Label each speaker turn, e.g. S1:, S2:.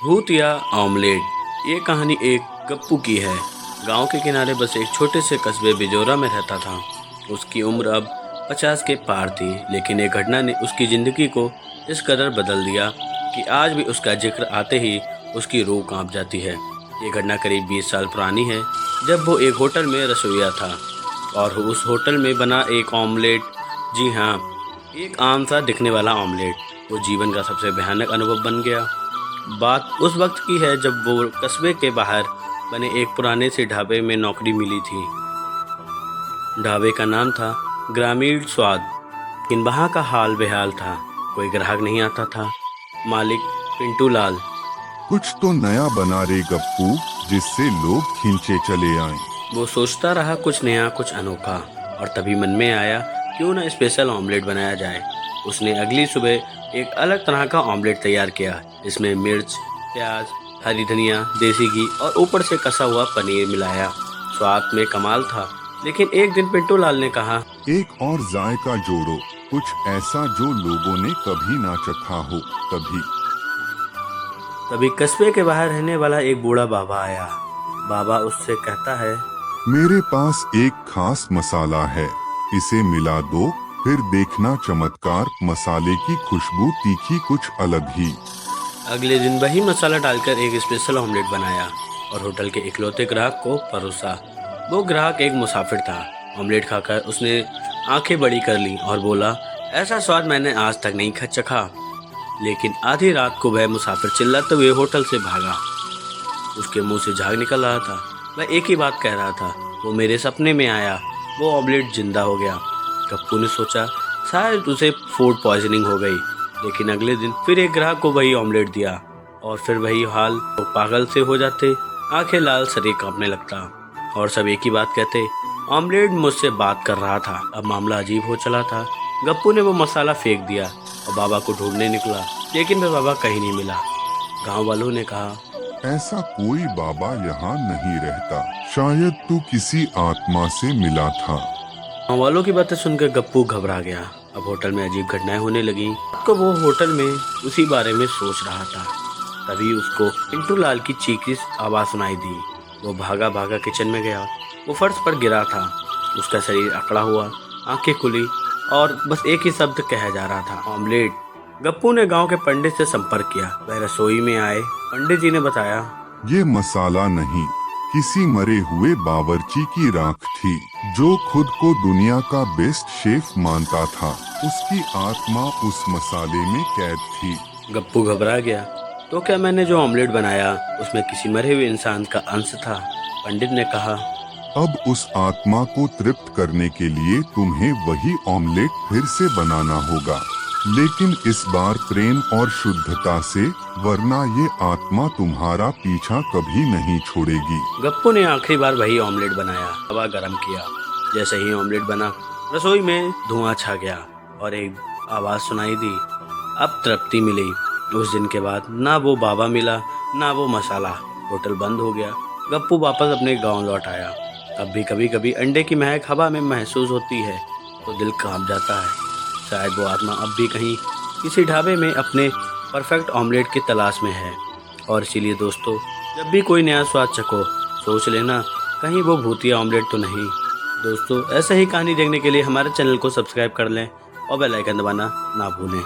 S1: भूत या ऑमलेट। ये कहानी एक गप्पू की है। गांव के किनारे बस एक छोटे से कस्बे बिजोरा में रहता था। उसकी उम्र अब 50 के पार थी, लेकिन एक घटना ने उसकी ज़िंदगी को इस कदर बदल दिया कि आज भी उसका जिक्र आते ही उसकी रूह कांप जाती है। ये घटना करीब 20 साल पुरानी है, जब वो एक होटल में रसोइया था और उस होटल में बना एक ऑमलेट, जी हाँ, एक आम सा दिखने वाला ऑमलेट, वो जीवन का सबसे भयानक अनुभव बन गया। बात उस वक्त की है जब वो कस्बे के बाहर बने एक पुराने से ढाबे में नौकरी मिली थी। ढाबे का नाम था ग्रामीण स्वाद, लेकिन वहाँ का हाल बेहाल था। कोई ग्राहक नहीं आता था। मालिक पिंटू लाल।
S2: कुछ तो नया बना रे गप्पू, जिससे लोग खींचे चले आए।
S1: वो सोचता रहा कुछ नया, कुछ अनोखा, और तभी मन में आया क्यों ना स्पेशल ऑमलेट बनाया जाए। उसने अगली सुबह एक अलग तरह का ऑमलेट तैयार किया, जिसमें मिर्च, प्याज, हरी धनिया, देसी घी और ऊपर से कसा हुआ पनीर मिलाया। स्वाद में कमाल था, लेकिन एक दिन पिंटू लाल ने कहा,
S2: एक और जायका जोड़ो, कुछ ऐसा जो लोगों ने कभी ना चखा हो।
S1: तभी कस्बे के बाहर रहने वाला एक बूढ़ा बाबा आया। बाबा उससे कहता है,
S2: मेरे पास एक खास मसाला है, इसे मिला दो, फिर देखना चमत्कार। मसाले की खुशबू तीखी, कुछ अलग ही।
S1: अगले दिन वही मसाला डालकर एक स्पेशल ऑमलेट बनाया और होटल के इकलौते ग्राहक को परोसा। वो ग्राहक एक मुसाफिर था। ऑमलेट खाकर उसने आंखें बड़ी कर ली और बोला, ऐसा स्वाद मैंने आज तक नहीं चखा। लेकिन आधी रात को वह मुसाफिर चिल्लाते हुए होटल से भागा। उसके मुंह से झाग निकल रहा था। वह एक ही बात कह रहा था, वो मेरे सपने में आया, वो ऑमलेट जिंदा हो गया। गप्पू ने सोचा शायद उसे फूड पॉइजनिंग हो गई। लेकिन अगले दिन फिर एक ग्राहक को वही ऑमलेट दिया और फिर वही हाल। वो पागल से हो जाते, आंखें लाल, शरीर कांपने लगता और सब एक ही बात कहते, ऑमलेट मुझसे बात कर रहा था। अब मामला अजीब हो चला था। गप्पू ने वो मसाला फेंक दिया और बाबा को ढूंढने निकला, लेकिन वह बाबा कहीं नहीं मिला। गांव वालों ने कहा,
S2: ऐसा कोई बाबा यहाँ नहीं रहता, शायद तू किसी आत्मा से मिला था।
S1: गाँव वालों की बातें सुनकर गप्पू घबरा गया। अब होटल में अजीब घटनाएं होने लगी। तो वो होटल में उसी बारे में सोच रहा था। तभी उसको पिंटू लाल की चीखी आवाज़ सुनाई दी। वो भागा भागा किचन में गया। वो फर्श पर गिरा था। उसका शरीर अकड़ा हुआ, आंखें खुली और बस एक ही शब्द कहा जा रहा था, ऑमलेट। गप्पू ने गांव के पंडित से संपर्क किया। वह रसोई में आए। पंडित जी ने बताया,
S2: ये मसाला नहीं, किसी मरे हुए बावर्ची की राख थी, जो खुद को दुनिया का बेस्ट शेफ मानता था। उसकी आत्मा उस मसाले में कैद थी।
S1: गप्पू घबरा गया। तो क्या मैंने जो ऑमलेट बनाया उसमें किसी मरे हुए इंसान का अंश था? पंडित ने कहा,
S2: अब उस आत्मा को तृप्त करने के लिए तुम्हें वही ऑमलेट फिर से बनाना होगा, लेकिन इस बार प्रेम और शुद्धता से, वरना ये आत्मा तुम्हारा पीछा कभी नहीं छोड़ेगी।
S1: गप्पू ने आखिरी बार वही ऑमलेट बनाया, हवा गर्म किया। जैसे ही ऑमलेट बना, रसोई में धुआं छा गया और एक आवाज़ सुनाई दी, अब तृप्ति मिली। उस दिन के बाद ना वो बाबा मिला, ना वो मसाला। होटल बंद हो गया। गप्पू वापस अपने गांव लौट आया। अब भी कभी कभी अंडे की महक हवा में महसूस होती है तो दिल कांप जाता है। शायद वो आत्मा अब भी कहीं किसी ढाबे में अपने परफेक्ट ऑमलेट की तलाश में है। और इसीलिए दोस्तों, जब भी कोई नया स्वाद चखो, सोच लेना कहीं वो भूतिया ऑमलेट तो नहीं। दोस्तों, ऐसे ही कहानी देखने के लिए हमारे चैनल को सब्सक्राइब कर लें और बेल आइकन दबाना ना भूलें।